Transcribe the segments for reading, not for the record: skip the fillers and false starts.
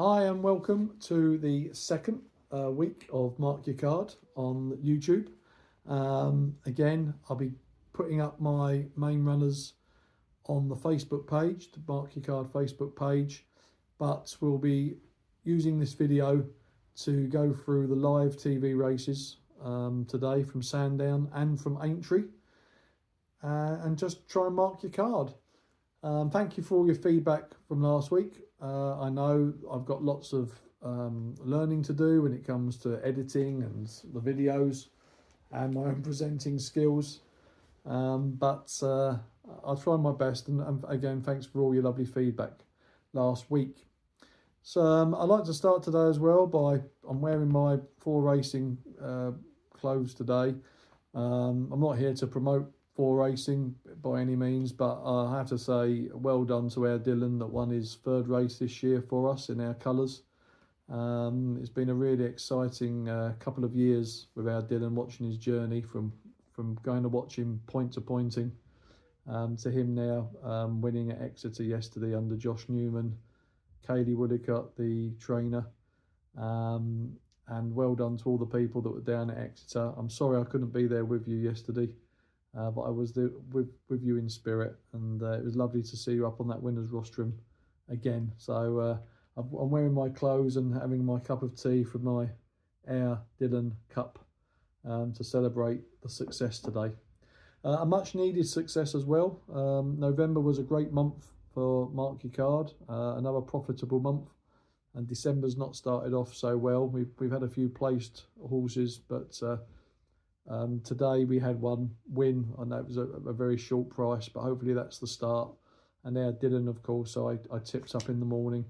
Hi and welcome to the second week of Mark Your Card on YouTube. Again, I'll be putting up my main runners on the Facebook page, the Mark Your Card Facebook page, but we'll be using this video to go through the live TV races today from Sandown and from Aintree, and just try and mark your card. Thank you for all your feedback from last week. I know I've got lots of learning to do when it comes to editing and the videos and my own presenting skills, but I'll try my best, and again, thanks for all your lovely feedback last week. So I'd like to start today as well by, I'm wearing my 4Racing clothes today. I'm not here to promote 4Racing by any means, but I have to say well done to our Dylan that won his third race this year for us in our colours. It's been a really exciting couple of years with our Dylan, watching his journey from going to watch him point to pointing to him now winning at Exeter yesterday under Josh Newman, Kaylee Woodicott, the trainer, and well done to all the people that were down at Exeter. I'm sorry I couldn't be there with you yesterday. But I was there with you in spirit, and it was lovely to see you up on that winner's rostrum again. So I'm wearing my clothes and having my cup of tea from my Air Dylan cup to celebrate the success today. A much needed success as well. November was a great month for Mark Your Card, another profitable month, and December's not started off so well. We've had a few placed horses, but today we had one win. I know it was a very short price, but hopefully that's the start. And now Dylan, of course, I tipped up in the morning.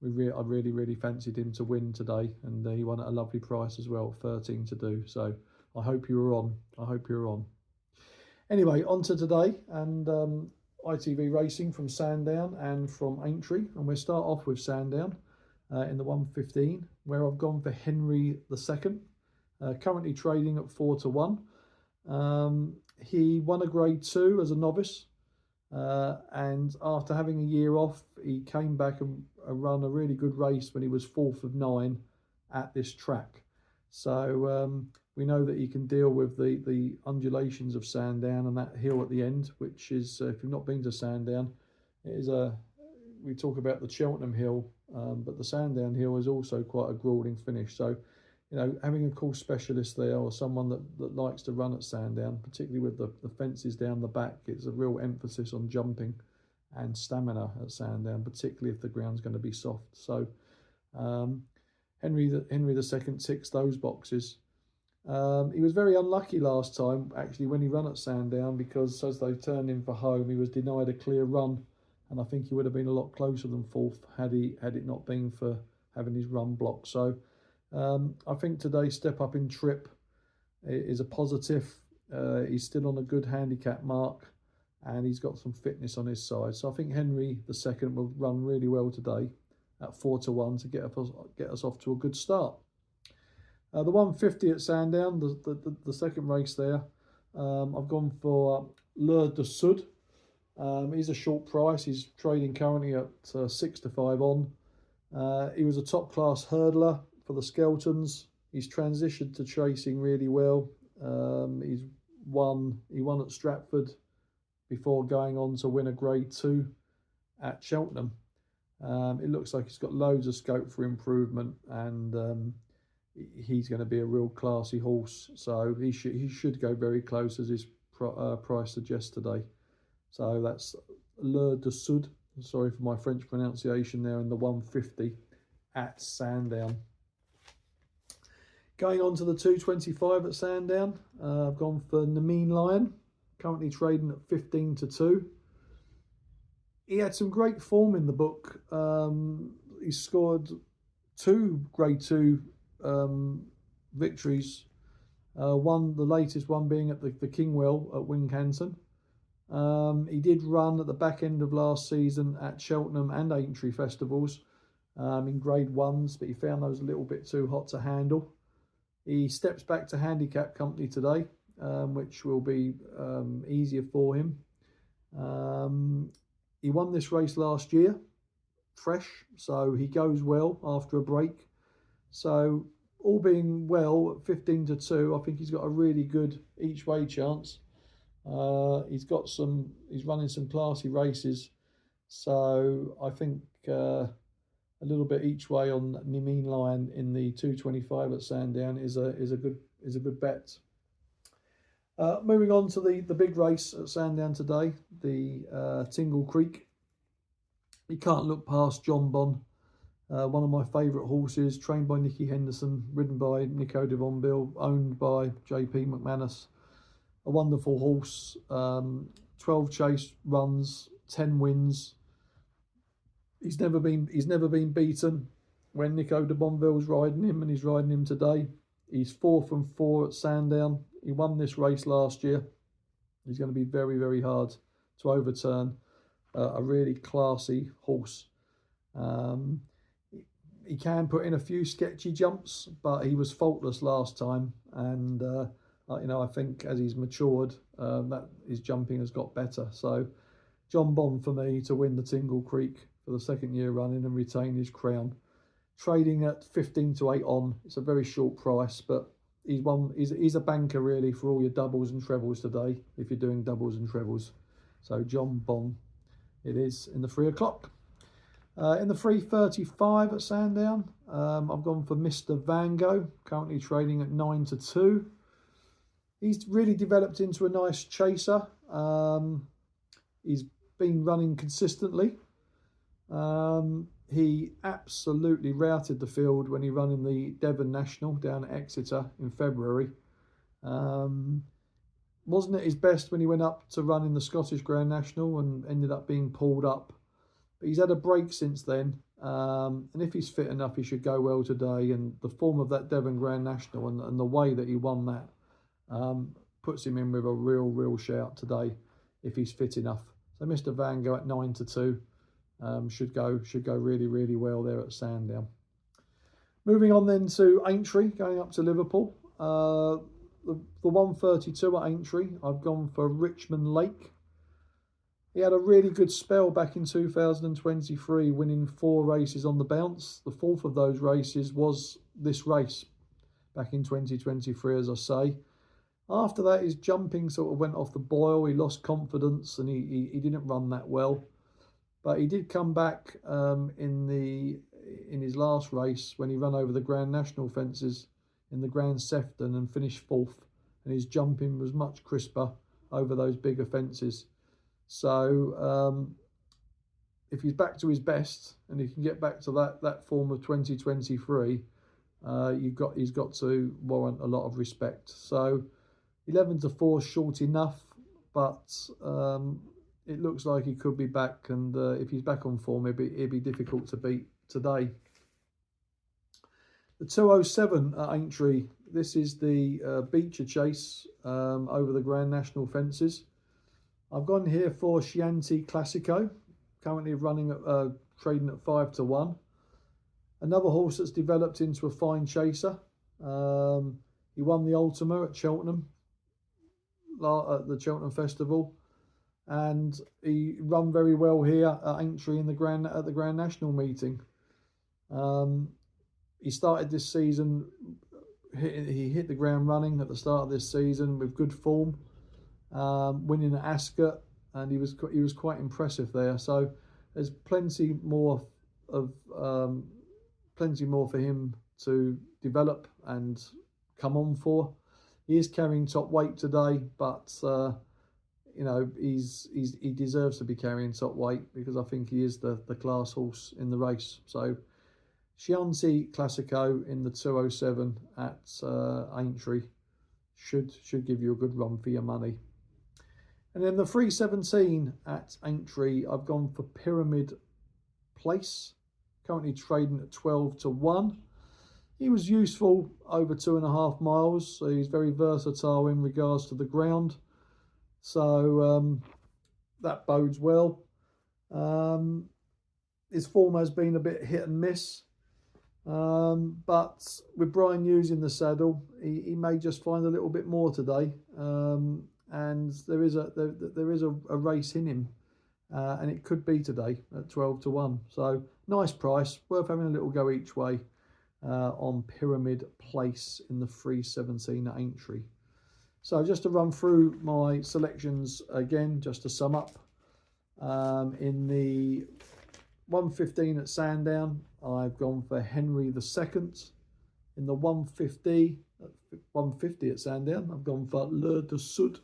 I really fancied him to win today, and he won at a lovely price as well, 13 to do. So I hope you were on. I hope you were on. Anyway, on to today, and ITV racing from Sandown and from Aintree. And we'll start off with Sandown in the 115, where I've gone for Henry II. Currently trading at 4 to 1. He won a grade 2 as a novice, and after having a year off, he came back and run a really good race when he was 4th of 9 at this track. So we know that he can deal with the undulations of Sandown and that hill at the end, which is, if you've not been to Sandown, it is we talk about the Cheltenham Hill, but the Sandown Hill is also quite a grueling finish. So, you know, having a course specialist there, or someone that likes to run at Sandown, particularly with the fences down the back, it's a real emphasis on jumping and stamina at Sandown, particularly if the ground's going to be soft. So Henry II ticks those boxes. He was very unlucky last time, actually, when he ran at Sandown, because as they turned him for home, he was denied a clear run, and I think he would have been a lot closer than 4th had it not been for having his run blocked. So I think today's step up in trip is a positive. He's still on a good handicap mark, and he's got some fitness on his side. So I think Henry II will run really well today at 4 to 1 to get us off to a good start. The 150 at Sandown, the second race there, I've gone for Le de Sud. He's a short price. He's trading currently at 6 to 5 on. He was a top class hurdler for the Skeltons. He's transitioned to chasing really well. He won at Stratford before going on to win a grade 2 at Cheltenham. It looks like he's got loads of scope for improvement, and he's going to be a real classy horse. So he should go very close, as his price suggests today. So that's Le de Sud. Sorry for my French pronunciation there, in the 150 at Sandown. Going on to the 225 at Sandown, I've gone for Nameen Lion, currently trading at 15 to 2. He had some great form in the book. He scored 2 grade 2 victories. The latest one being at the Kingwell at Wincanton. He did run at the back end of last season at Cheltenham and Aintree festivals in grade 1s, but he found those a little bit too hot to handle. He steps back to handicap company today, which will be easier for him. He won this race last year, fresh, so he goes well after a break. So all being well, at 15-2, I think he's got a really good each way chance. He's running some classy races, so I think a little bit each way on Nimin Lion in the 225 at Sandown is a good bet. Moving on to the big race at Sandown today, the Tingle Creek. You can't look past John Bon, one of my favourite horses, trained by Nicky Henderson, ridden by Nico de Bonville, owned by JP McManus. A wonderful horse, 12 chase runs, 10 wins. He's never been beaten when Nico de Bonville's riding him, and he's riding him today. He's 4 from 4 at Sandown. He won this race last year. He's going to be very, very hard to overturn. A really classy horse. He can put in a few sketchy jumps, but he was faultless last time. And I think as he's matured, that his jumping has got better. So John Bond for me to win the Tingle Creek for the second year running and retain his crown. Trading at 15-8 on. It's a very short price, but he's a banker really for all your doubles and trebles today, if you're doing doubles and trebles. So John Bond it is in the 3 o'clock. In the 3:35 at Sandown, I've gone for Mr. Vango, currently trading at 9-2. He's really developed into a nice chaser. He's been running consistently. He absolutely routed the field when he ran in the Devon National down at Exeter in February. Wasn't at his best when he went up to run in the Scottish Grand National and ended up being pulled up. But he's had a break since then, and if he's fit enough, he should go well today. And the form of that Devon Grand National and the way that he won that puts him in with a real shout today if he's fit enough. So Mr. Vango at 9-2 should go really well there at Sandown. Moving on then to Aintree, going up to Liverpool. The 132 at Aintree, I've gone for Richmond Lake. He had a really good spell back in 2023, winning 4 races on the bounce. The 4th of those races was this race back in 2023, as I say. After that, his jumping sort of went off the boil. He lost confidence and he didn't run that well. But he did come back in his last race when he ran over the Grand National fences in the Grand Sefton and finished 4th. And his jumping was much crisper over those bigger fences. So if he's back to his best and he can get back to that form of 2023, he's got to warrant a lot of respect. So 11-4 short enough, but it looks like he could be back, and if he's back on form, it'd be difficult to beat today. The 207 at Aintree. This is the Beecher Chase over the Grand National fences. I've gone here for Chianti Classico, currently running at trading at 5-1. Another horse that's developed into a fine chaser. He won the Ultima at Cheltenham, at the Cheltenham Festival, and he ran very well here at Aintree at the Grand National meeting. He started this season. He hit the ground running at the start of this season with good form, winning at Ascot, and he was quite impressive there. So there's plenty more for him to develop and come on for. He is carrying top weight today, but he deserves to be carrying top weight because I think he is the class horse in the race. So Chianti Classico in the 207 at Aintree should give you a good run for your money. And then the 317 at Aintree, I've gone for Pyramid Place, currently trading at 12-1. He was useful over 2.5 miles, so he's very versatile in regards to the ground. So that bodes well. His form has been a bit hit and miss. But with Brian Hughes in the saddle, he may just find a little bit more today. And there is a race in him. and it could be today at 12 to 1. So nice price, worth having a little go each way on Pyramid Place in the 317 at Aintree. So just to run through my selections again, just to sum up, in the 115 at Sandown, I've gone for Henry II. In the 150 at Sandown, I've gone for Le de Sud.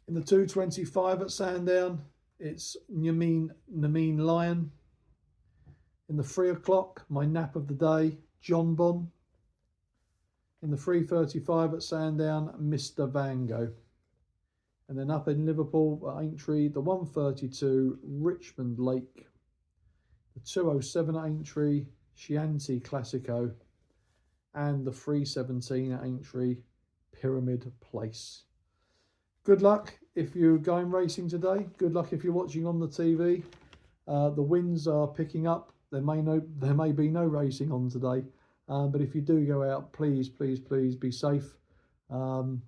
In the 225 at Sandown, it's Nameen Lion. In the 3 o'clock, my nap of the day, John Bon. In the 335 at Sandown, Mr. Van Gogh. And then up in Liverpool at Aintree, the 132 Richmond Lake. The 207 at Aintree, Chianti Classico. And the 317 at Aintree, Pyramid Place. Good luck if you're going racing today. Good luck if you're watching on the TV. The winds are picking up. There may be no racing on today. But if you do go out, please be safe. And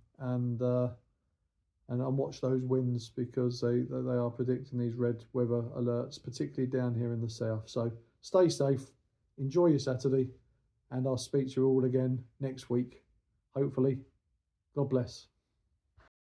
watch those winds, because they are predicting these red weather alerts, particularly down here in the south. So stay safe, enjoy your Saturday, and I'll speak to you all again next week, hopefully. God bless.